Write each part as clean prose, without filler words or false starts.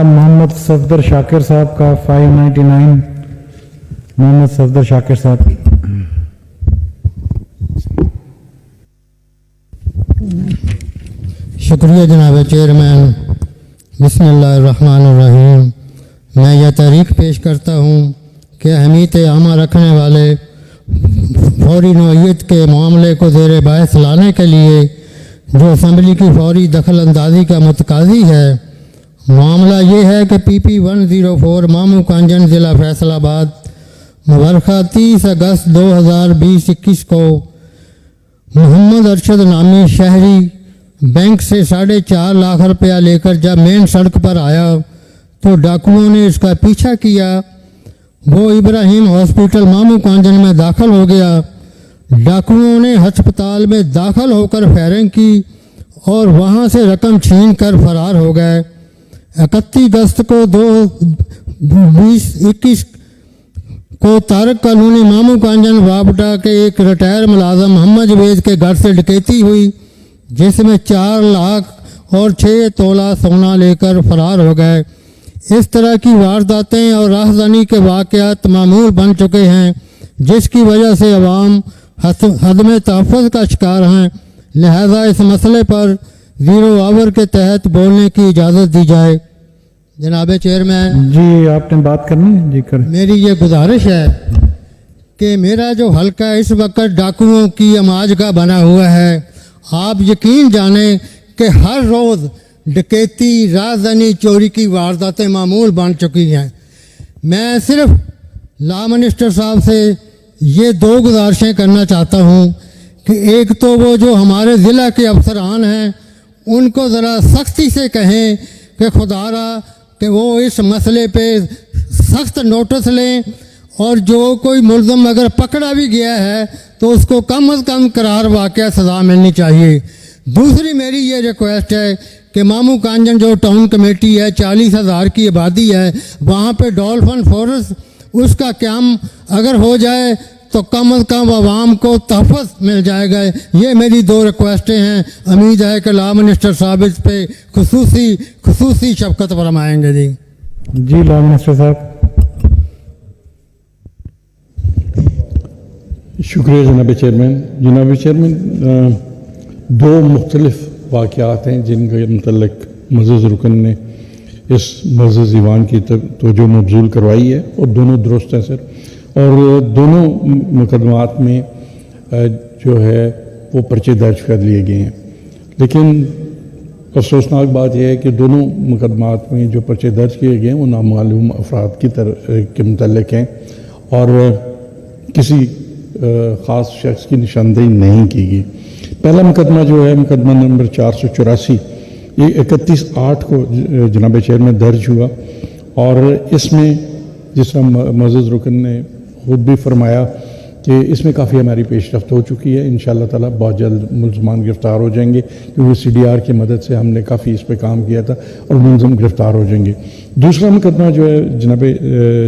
محمد صفدر شاکر صاحب کا 599 محمد صفدر شاکر صاحب. شکریہ جناب چیئرمین. بسم اللہ الرحمن الرحیم. میں یہ تحریک پیش کرتا ہوں کہ اہمیت عامہ رکھنے والے فوری نوعیت کے معاملے کو زیر بحث لانے کے لیے جو اسمبلی کی فوری دخل اندازی کا متقاضی ہے. معاملہ یہ ہے کہ PP 104 مامو کانجن ضلع فیصل آباد مورخہ 30 اگست 2020-21 کو محمد ارشد نامی شہری بینک سے 4.5 لاکھ روپیہ لے کر جب مین سڑک پر آیا تو ڈاکوؤں نے اس کا پیچھا کیا. وہ ابراہیم ہاسپٹل مامو کانجن میں داخل ہو گیا. ڈاکوؤں نے ہسپتال میں داخل ہو کر فائرنگ کی اور وہاں سے رقم چھین کر فرار ہو گئے. 31 اگست کو 2021 کو طارق کالونی مامو کانجن وابڈا کے ایک ریٹائر ملازم محمد جوید کے گھر سے ڈکیتی ہوئی جس میں 4 لاکھ اور 6 تولہ سونا لے کر فرار ہو گئے. اس طرح کی وارداتیں اور راہزنی کے واقعات معمول بن چکے ہیں جس کی وجہ سے عوام عدم تحفظ کا شکار ہیں. لہذا اس مسئلے پر 0 آور کے تحت بولنے کی اجازت دی جائے. جناب چیئرمین جی آپ نے بات کرنی ہے؟ جی کریں. میری یہ گزارش ہے کہ میرا جو حلقہ اس وقت ڈاکوؤں کی اماج کا بنا ہوا ہے. آپ یقین جانیں کہ ہر روز ڈکیتی رازداری چوری کی وارداتیں معمول بن چکی ہیں. میں صرف لا منسٹر صاحب سے یہ 2 گزارشیں کرنا چاہتا ہوں کہ ایک تو وہ جو ہمارے ضلع کے افسران ہیں ان کو ذرا سختی سے کہیں کہ خدا را کہ وہ اس مسئلے پہ سخت نوٹس لیں اور جو کوئی ملزم اگر پکڑا بھی گیا ہے تو اس کو کم از کم قرار واقعہ سزا ملنی چاہیے. دوسری میری یہ ریکویسٹ ہے کہ مامو کانجن جو ٹاؤن کمیٹی ہے 40,000 کی آبادی ہے وہاں پہ ڈولفن فورس اس کا قیام اگر ہو جائے تو کم از کم عوام کو تحفظ مل جائے گا. یہ میری 2 ریکویسٹیں ہیں. امید ہے کہ لا منسٹر صاحب اس پہ خصوصی شفقت فرمائیں گے. جی لا منسٹر صاحب. شکریہ جناب چیئرمین. جناب چیئرمین 2 مختلف واقعات ہیں جن کے متعلق معزز رکن نے اس معزز ایوان کی توجہ مبذول کروائی ہے اور دونوں درست ہیں سر. اور دونوں مقدمات میں جو ہے وہ پرچے درج کر لیے گئے ہیں. لیکن افسوسناک بات یہ ہے کہ دونوں مقدمات میں جو پرچے درج کیے گئے ہیں وہ نامعلوم افراد کے متعلق ہیں اور کسی خاص شخص کی نشاندہی نہیں کی گئی. پہلا مقدمہ جو ہے مقدمہ نمبر 484 یہ 31/8 کو جناب چیئرمین درج ہوا اور اس میں جس طرح معزز رکن نے خود بھی فرمایا کہ اس میں کافی ہماری پیش رفت ہو چکی ہے. انشاءاللہ تعالیٰ بہت جلد ملزمان گرفتار ہو جائیں گے کیونکہ CDR کی مدد سے ہم نے کافی اس پہ کام کیا تھا اور ملزم گرفتار ہو جائیں گے. دوسرا مقدمہ جو ہے جناب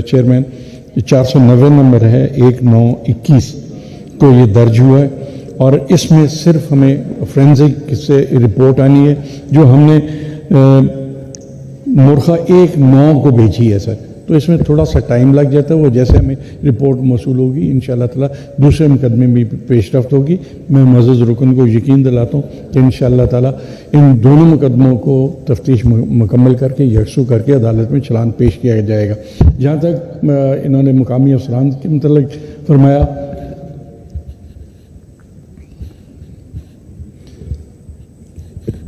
چیئرمین 490 نمبر ہے 1921 کو یہ درج ہوا ہے اور اس میں صرف ہمیں فورینزک سے رپورٹ آنی ہے جو ہم نے مورخہ 1/9 کو بھیجی ہے سر. تو اس میں تھوڑا سا ٹائم لگ جاتا ہے. وہ جیسے ہمیں رپورٹ موصول ہوگی انشاءاللہ تعالیٰ دوسرے مقدمے میں پیش رفت ہوگی. میں معزز رکن کو یقین دلاتا ہوں کہ انشاءاللہ تعالیٰ ان دونوں مقدموں کو تفتیش مکمل کر کے یکسو کر کے عدالت میں چلان پیش کیا جائے گا. جہاں تک انہوں نے مقامی افسران کے متعلق فرمایا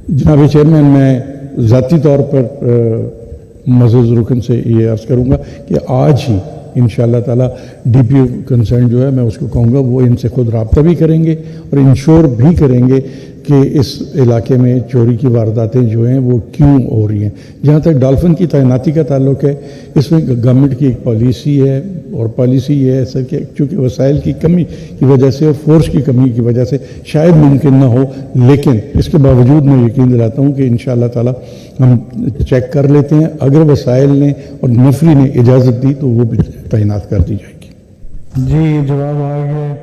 جناب چیئرمین میں ذاتی طور پر معزز رکن سے یہ عرض کروں گا کہ آج ہی انشاءاللہ تعالیٰ DPO کنسرن جو ہے میں اس کو کہوں گا وہ ان سے خود رابطہ بھی کریں گے اور انشور بھی کریں گے کہ اس علاقے میں چوری کی وارداتیں جو ہیں وہ کیوں ہو رہی ہیں. جہاں تک ڈالفن کی تعیناتی کا تعلق ہے اس میں گورنمنٹ کی ایک پالیسی ہے اور پالیسی یہ ہے سر کہ چونکہ وسائل کی کمی کی وجہ سے اور فورس کی کمی کی وجہ سے شاید ممکن نہ ہو لیکن اس کے باوجود میں یقین دلاتا ہوں کہ انشاءاللہ تعالیٰ ہم چیک کر لیتے ہیں. اگر وسائل نے اور نفری نے اجازت دی تو وہ بھی تعینات کر دی جائے گی. جی جواب آ گیا.